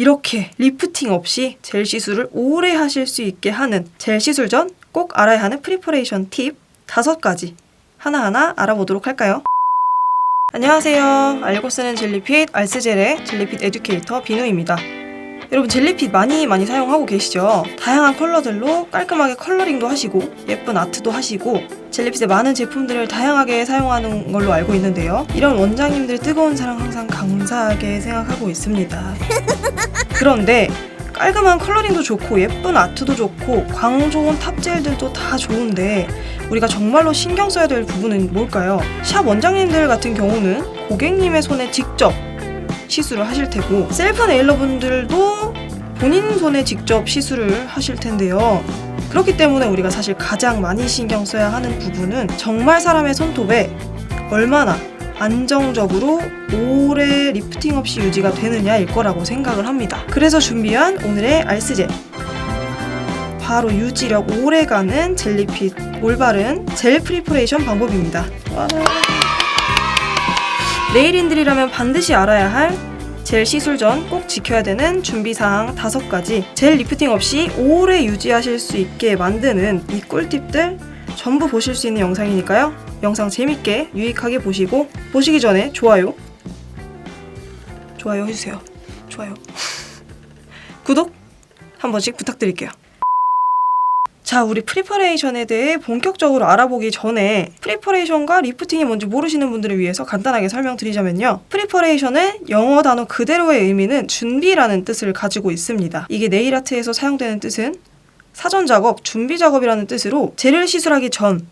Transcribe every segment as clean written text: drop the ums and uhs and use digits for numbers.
이렇게 리프팅 없이 젤 시술을 오래 하실 수 있게 하는 젤 시술 전 꼭 알아야 하는 프리퍼레이션 팁 5가지 하나하나 알아보도록 할까요? 안녕하세요. 알고 쓰는 젤리핏 알쓰젤의 젤리핏 에듀케이터 비누입니다. 여러분 젤리핏 많이 사용하고 계시죠? 다양한 컬러들로 깔끔하게 컬러링도 하시고 예쁜 아트도 하시고 젤리핏의 많은 제품들을 다양하게 사용하는 걸로 알고 있는데요. 이런 원장님들의 뜨거운 사랑 항상 감사하게 생각하고 있습니다. 그런데 깔끔한 컬러링도 좋고 예쁜 아트도 좋고 광 좋은 탑젤들도 다 좋은데 우리가 정말로 신경 써야 될 부분은 뭘까요? 샵 원장님들 같은 경우는 고객님의 손에 직접 시술을 하실 테고 셀프 네일러분들도 본인 손에 직접 시술을 하실 텐데요. 그렇기 때문에 우리가 사실 가장 많이 신경 써야 하는 부분은 정말 사람의 손톱에 얼마나 안정적으로 오래 리프팅 없이 유지가 되느냐일 거라고 생각을 합니다. 그래서 준비한 오늘의 알쓰젤, 바로 유지력 오래가는 젤리핏 올바른 젤 프리퍼레이션 방법입니다. 네일인들이라면 반드시 알아야 할 젤 시술 전 꼭 지켜야 되는 준비사항 5가지, 젤 리프팅 없이 오래 유지하실 수 있게 만드는 이 꿀팁들 전부 보실 수 있는 영상이니까요. 영상 재밌게 유익하게 보시고 보시기 전에 좋아요 해주세요. 좋아요 구독 한 번씩 부탁드릴게요. 자, 우리 프리퍼레이션에 대해 본격적으로 알아보기 전에 프리퍼레이션과 리프팅이 뭔지 모르시는 분들을 위해서 간단하게 설명드리자면요. 프리퍼레이션은 영어 단어 그대로의 의미는 준비라는 뜻을 가지고 있습니다. 이게 네일아트에서 사용되는 뜻은 사전작업, 준비작업이라는 뜻으로 젤을 시술하기 전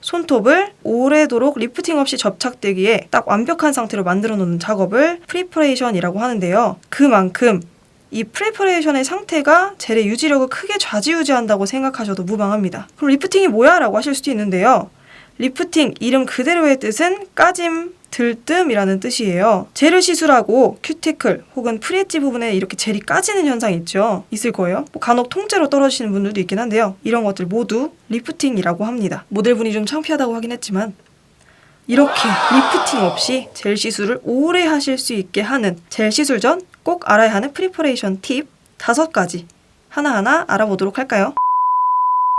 손톱을 오래도록 리프팅 없이 접착되기에 딱 완벽한 상태로 만들어 놓는 작업을 프리퍼레이션이라고 하는데요. 그만큼 이 프리퍼레이션의 상태가 젤의 유지력을 크게 좌지우지한다고 생각하셔도 무방합니다. 그럼 리프팅이 뭐야? 라고 하실 수도 있는데요. 리프팅 이름 그대로의 뜻은 까짐, 들뜸이라는 뜻이에요. 젤을 시술하고 큐티클 혹은 프리엣지 부분에 이렇게 젤이 까지는 현상이 있죠. 있을 거예요. 간혹 통째로 떨어지시는 분들도 있긴 한데요. 이런 것들 모두 리프팅이라고 합니다. 모델분이 좀 창피하다고 하긴 했지만 이렇게 리프팅 없이 젤 시술을 오래 하실 수 있게 하는 젤 시술 전 꼭 알아야 하는 프리퍼레이션 팁 5가지 하나하나 알아보도록 할까요?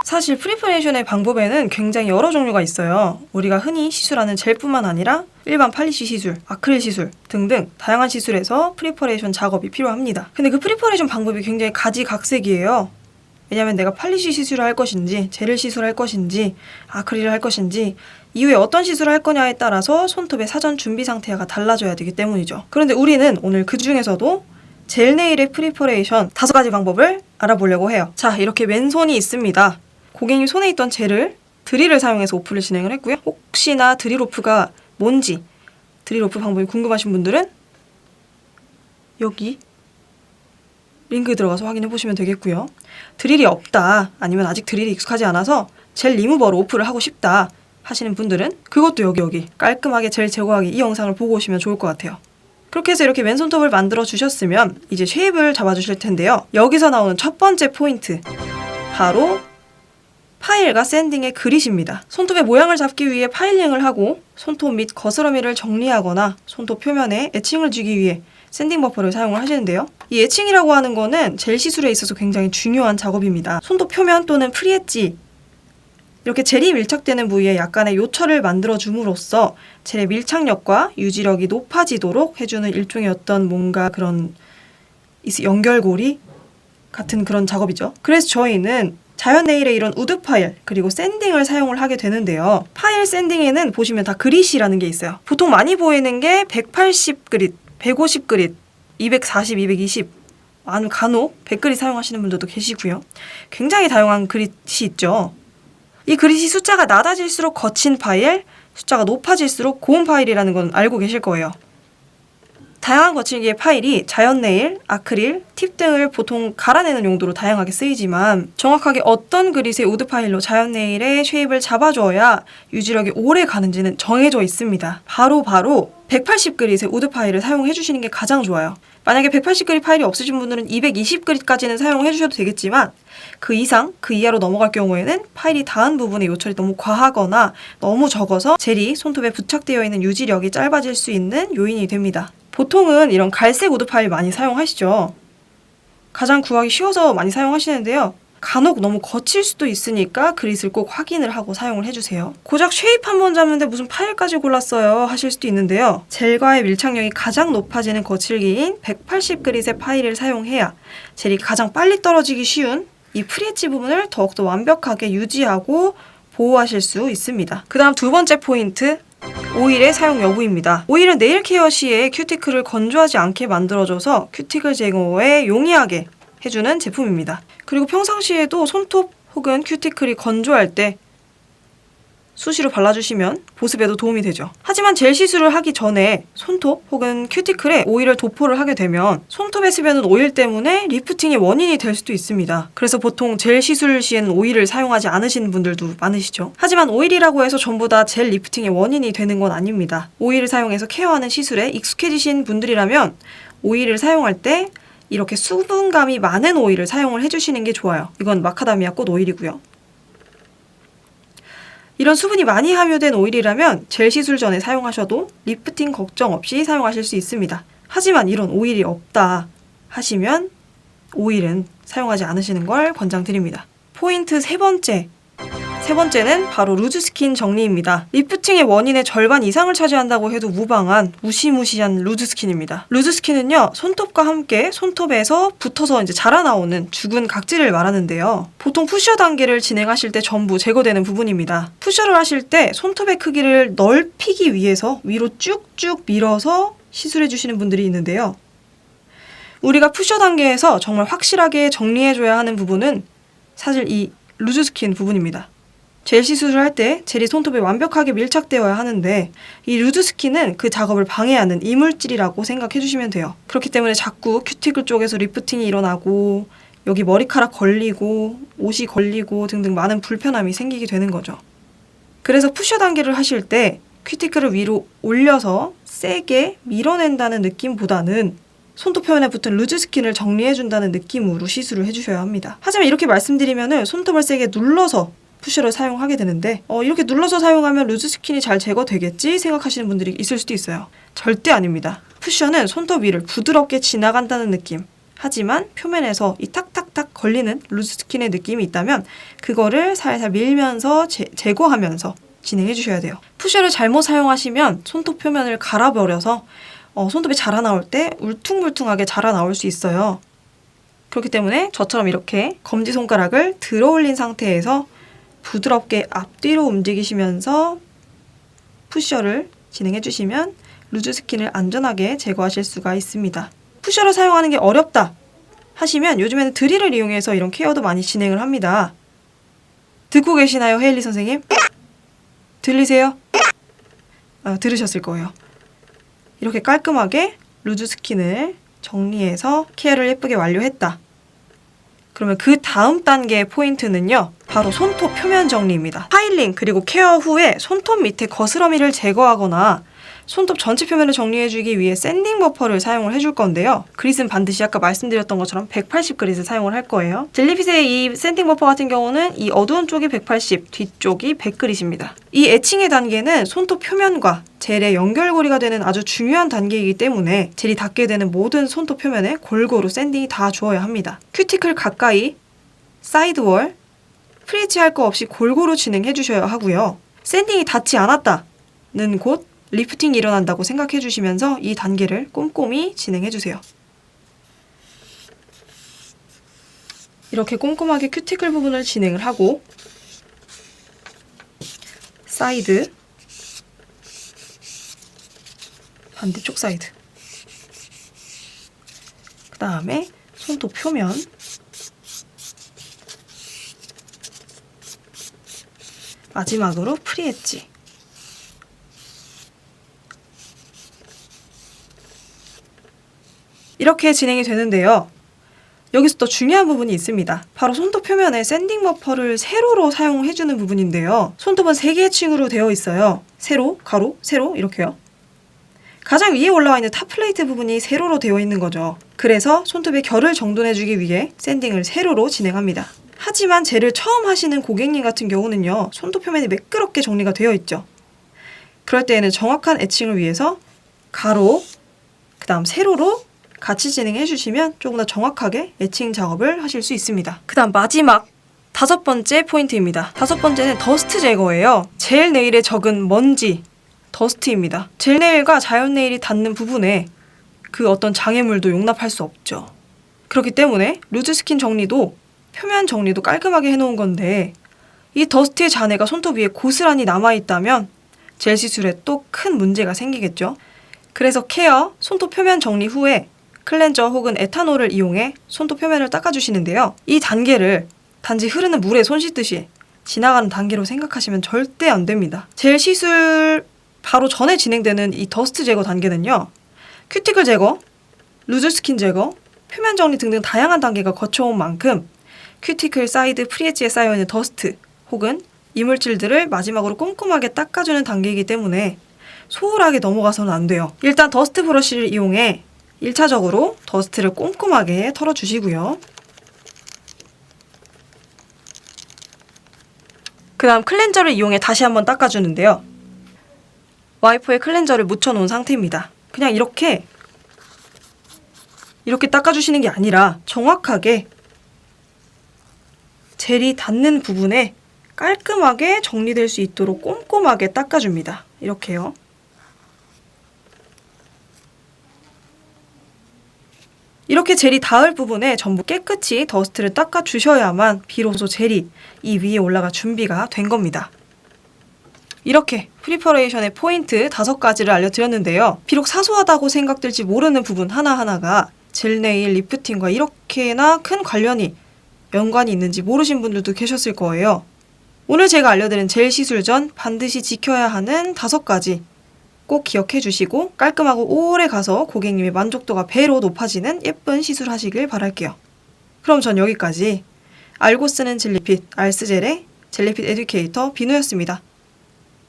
사실 프리퍼레이션의 방법에는 굉장히 여러 종류가 있어요. 우리가 흔히 시술하는 젤뿐만 아니라 일반 팔리시 시술, 아크릴 시술 등등 다양한 시술에서 프리퍼레이션 작업이 필요합니다. 근데 그 프리퍼레이션 방법이 굉장히 가지각색이에요. 왜냐면 내가 팔리시 시술을 할 것인지, 젤을 시술할 것인지, 아크릴을 할 것인지 이후에 어떤 시술을 할 거냐에 따라서 손톱의 사전 준비 상태가 달라져야 되기 때문이죠. 그런데 우리는 오늘 그 중에서도 젤 네일의 프리퍼레이션 5가지 방법을 알아보려고 해요. 자, 이렇게 맨손이 있습니다. 고객님 손에 있던 젤을 드릴을 사용해서 오프를 진행을 했고요. 혹시나 드릴 오프가 뭔지, 드릴 오프 방법이 궁금하신 분들은 여기 링크 들어가서 확인해 보시면 되겠고요. 드릴이 없다, 아니면 아직 드릴이 익숙하지 않아서 젤 리무버로 오프를 하고 싶다 하시는 분들은 그것도 여기 깔끔하게 젤 제거하기 이 영상을 보고 오시면 좋을 것 같아요. 그렇게 해서 이렇게 맨손톱을 만들어 주셨으면 이제 쉐입을 잡아주실 텐데요. 여기서 나오는 첫 번째 포인트, 바로 파일과 샌딩의 그릿입니다. 손톱의 모양을 잡기 위해 파일링을 하고 손톱 및 거스러미를 정리하거나 손톱 표면에 애칭을 주기 위해 샌딩 버퍼를 사용을 하시는데요. 이 애칭이라고 하는 거는 젤 시술에 있어서 굉장히 중요한 작업입니다. 손톱 표면 또는 프리엣지, 이렇게 젤이 밀착되는 부위에 약간의 요철을 만들어 줌으로써 젤의 밀착력과 유지력이 높아지도록 해주는 일종의 어떤 뭔가 그런 연결고리 같은 그런 작업이죠. 그래서 저희는 자연 네일의 이런 우드 파일 그리고 샌딩을 사용을 하게 되는데요. 파일 샌딩에는 보시면 다 그릿이라는 게 있어요. 보통 많이 보이는 게 180 그릿, 150 그릿, 240, 220, 간혹 100그릿 사용하시는 분들도 계시고요. 굉장히 다양한 그릿이 있죠. 이 그릿이 숫자가 낮아질수록 거친 파일, 숫자가 높아질수록 고운 파일이라는 건 알고 계실 거예요. 다양한 거칠기의 파일이 자연 네일, 아크릴, 팁 등을 보통 갈아내는 용도로 다양하게 쓰이지만 정확하게 어떤 그릿의 우드 파일로 자연 네일의 쉐입을 잡아줘야 유지력이 오래 가는지는 정해져 있습니다. 바로 180그릿의 우드 파일을 사용해 주시는 게 가장 좋아요. 만약에 180그릿 파일이 없으신 분들은 220그릿까지는 사용해 주셔도 되겠지만 그 이상, 그 이하로 넘어갈 경우에는 파일이 닿은 부분의 요철이 너무 과하거나 너무 적어서 젤이 손톱에 부착되어 있는 유지력이 짧아질 수 있는 요인이 됩니다. 보통은 이런 갈색 우드 파일 많이 사용하시죠. 가장 구하기 쉬워서 많이 사용하시는데요. 간혹 너무 거칠 수도 있으니까 그릿을 꼭 확인을 하고 사용을 해주세요. 고작 쉐입 한 번 잡는데 무슨 파일까지 골랐어요 하실 수도 있는데요. 젤과의 밀착력이 가장 높아지는 거칠기인 180 그릿의 파일을 사용해야 젤이 가장 빨리 떨어지기 쉬운 이 프리엣지 부분을 더욱더 완벽하게 유지하고 보호하실 수 있습니다. 그 다음 두 번째 포인트, 오일의 사용 여부입니다. 오일은 네일 케어 시에 큐티클을 건조하지 않게 만들어줘서 큐티클 제거에 용이하게 해주는 제품입니다. 그리고 평상시에도 손톱 혹은 큐티클이 건조할 때 수시로 발라주시면 보습에도 도움이 되죠. 하지만 젤 시술을 하기 전에 손톱 혹은 큐티클에 오일을 도포를 하게 되면 손톱에 스며든 오일 때문에 리프팅의 원인이 될 수도 있습니다. 그래서 보통 젤 시술 시에는 오일을 사용하지 않으시는 분들도 많으시죠. 하지만 오일이라고 해서 전부 다 젤 리프팅의 원인이 되는 건 아닙니다. 오일을 사용해서 케어하는 시술에 익숙해지신 분들이라면 오일을 사용할 때 이렇게 수분감이 많은 오일을 사용을 해주시는 게 좋아요. 이건 마카다미아 꽃 오일이고요. 이런 수분이 많이 함유된 오일이라면 젤 시술 전에 사용하셔도 리프팅 걱정 없이 사용하실 수 있습니다. 하지만 이런 오일이 없다 하시면 오일은 사용하지 않으시는 걸 권장드립니다. 포인트 세 번째는 바로 루즈스킨 정리입니다. 리프팅의 원인의 절반 이상을 차지한다고 해도 무방한 무시무시한 루즈스킨입니다. 루즈스킨은요, 손톱과 함께 손톱에서 붙어서 이제 자라나오는 죽은 각질을 말하는데요. 보통 푸셔 단계를 진행하실 때 전부 제거되는 부분입니다. 푸셔를 하실 때 손톱의 크기를 넓히기 위해서 위로 쭉쭉 밀어서 시술해 주시는 분들이 있는데요. 우리가 푸셔 단계에서 정말 확실하게 정리해줘야 하는 부분은 사실 이 루즈스킨 부분입니다. 젤 시술을 할 때 젤이 손톱에 완벽하게 밀착되어야 하는데 이 루즈스킨은 그 작업을 방해하는 이물질이라고 생각해 주시면 돼요. 그렇기 때문에 자꾸 큐티클 쪽에서 리프팅이 일어나고 여기 머리카락 걸리고 옷이 걸리고 등등 많은 불편함이 생기게 되는 거죠. 그래서 푸셔 단계를 하실 때 큐티클을 위로 올려서 세게 밀어낸다는 느낌보다는 손톱 표면에 붙은 루즈스킨을 정리해준다는 느낌으로 시술을 해주셔야 합니다. 하지만 이렇게 말씀드리면 손톱을 세게 눌러서 푸셔를 사용하게 되는데 이렇게 눌러서 사용하면 루즈스킨이 잘 제거되겠지 생각하시는 분들이 있을 수도 있어요. 절대 아닙니다. 푸셔는 손톱 위를 부드럽게 지나간다는 느낌, 하지만 표면에서 이 탁탁탁 걸리는 루즈스킨의 느낌이 있다면 그거를 살살 밀면서 제거하면서 진행해 주셔야 돼요. 푸셔를 잘못 사용하시면 손톱 표면을 갈아버려서 손톱이 자라나올 때 울퉁불퉁하게 자라나올 수 있어요. 그렇기 때문에 저처럼 이렇게 검지손가락을 들어 올린 상태에서 부드럽게 앞뒤로 움직이시면서 푸셔를 진행해 주시면 루즈스킨을 안전하게 제거하실 수가 있습니다. 푸셔를 사용하는 게 어렵다 하시면 요즘에는 드릴을 이용해서 이런 케어도 많이 진행을 합니다. 듣고 계시나요, 헤일리 선생님? 들리세요? 들으셨을 거예요. 이렇게 깔끔하게 루즈스킨을 정리해서 케어를 예쁘게 완료했다. 그러면 그 다음 단계의 포인트는요, 바로 손톱 표면 정리입니다. 파일링 그리고 케어 후에 손톱 밑에 거스러미를 제거하거나 손톱 전체 표면을 정리해주기 위해 샌딩 버퍼를 사용을 해줄 건데요. 그릿은 반드시 아까 말씀드렸던 것처럼 180 그릿을 사용을 할 거예요. 젤리핏의 이 샌딩 버퍼 같은 경우는 이 어두운 쪽이 180, 뒤쪽이 100 그릿입니다. 이 에칭의 단계는 손톱 표면과 젤의 연결고리가 되는 아주 중요한 단계이기 때문에 젤이 닿게 되는 모든 손톱 표면에 골고루 샌딩이 다 주어야 합니다. 큐티클 가까이, 사이드월, 프리치 할 거 없이 골고루 진행해 주셔야 하고요. 샌딩이 닿지 않았다는 곳 리프팅이 일어난다고 생각해 주시면서 이 단계를 꼼꼼히 진행해 주세요. 이렇게 꼼꼼하게 큐티클 부분을 진행을 하고 사이드, 반대쪽 사이드, 그 다음에 손톱 표면, 마지막으로 프리엣지. 이렇게 진행이 되는데요. 여기서 또 중요한 부분이 있습니다. 바로 손톱 표면에 샌딩 버퍼를 세로로 사용해주는 부분인데요. 손톱은 3개의 층으로 되어 있어요. 세로, 가로, 세로 이렇게요. 가장 위에 올라와 있는 탑 플레이트 부분이 세로로 되어 있는 거죠. 그래서 손톱의 결을 정돈해주기 위해 샌딩을 세로로 진행합니다. 하지만 젤을 처음 하시는 고객님 같은 경우는요, 손톱 표면이 매끄럽게 정리가 되어 있죠. 그럴 때에는 정확한 애칭을 위해서 가로, 그 다음 세로로 같이 진행해 주시면 조금 더 정확하게 에칭 작업을 하실 수 있습니다. 그 다음 마지막 5번째 포인트입니다. 5번째는 더스트 제거예요. 젤 네일에 적은 먼지, 더스트입니다. 젤 네일과 자연 네일이 닿는 부분에 그 어떤 장애물도 용납할 수 없죠. 그렇기 때문에 루즈 스킨 정리도 표면 정리도 깔끔하게 해놓은 건데 이 더스트의 잔해가 손톱 위에 고스란히 남아있다면 젤 시술에 또 큰 문제가 생기겠죠. 그래서 케어, 손톱 표면 정리 후에 클렌저 혹은 에탄올을 이용해 손톱 표면을 닦아주시는데요. 이 단계를 단지 흐르는 물에 손 씻듯이 지나가는 단계로 생각하시면 절대 안 됩니다. 젤 시술 바로 전에 진행되는 이 더스트 제거 단계는요. 큐티클 제거, 루즈 스킨 제거, 표면 정리 등등 다양한 단계가 거쳐온 만큼 큐티클 사이드 프리엣지에 쌓여있는 더스트 혹은 이물질들을 마지막으로 꼼꼼하게 닦아주는 단계이기 때문에 소홀하게 넘어가서는 안 돼요. 일단 더스트 브러쉬를 이용해 1차적으로 더스트를 꼼꼼하게 털어주시고요. 그 다음 클렌저를 이용해 다시 한번 닦아주는데요. 와이퍼에 클렌저를 묻혀놓은 상태입니다. 그냥 이렇게 닦아주시는 게 아니라 정확하게 젤이 닿는 부분에 깔끔하게 정리될 수 있도록 꼼꼼하게 닦아줍니다. 이렇게요. 이렇게 젤이 닿을 부분에 전부 깨끗이 더스트를 닦아주셔야만 비로소 젤이 이 위에 올라갈 준비가 된 겁니다. 이렇게 프리퍼레이션의 포인트 5가지를 알려드렸는데요. 비록 사소하다고 생각될지 모르는 부분 하나하나가 젤 네일 리프팅과 이렇게나 큰 연관이 있는지 모르신 분들도 계셨을 거예요. 오늘 제가 알려드린 젤 시술 전 반드시 지켜야 하는 5가지 꼭 기억해 주시고 깔끔하고 오래 가서 고객님의 만족도가 배로 높아지는 예쁜 시술 하시길 바랄게요. 그럼 전 여기까지 알고 쓰는 젤리핏 알스젤의 젤리핏 에듀케이터 비누였습니다.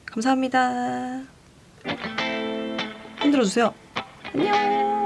감사합니다. 흔들어주세요. 안녕.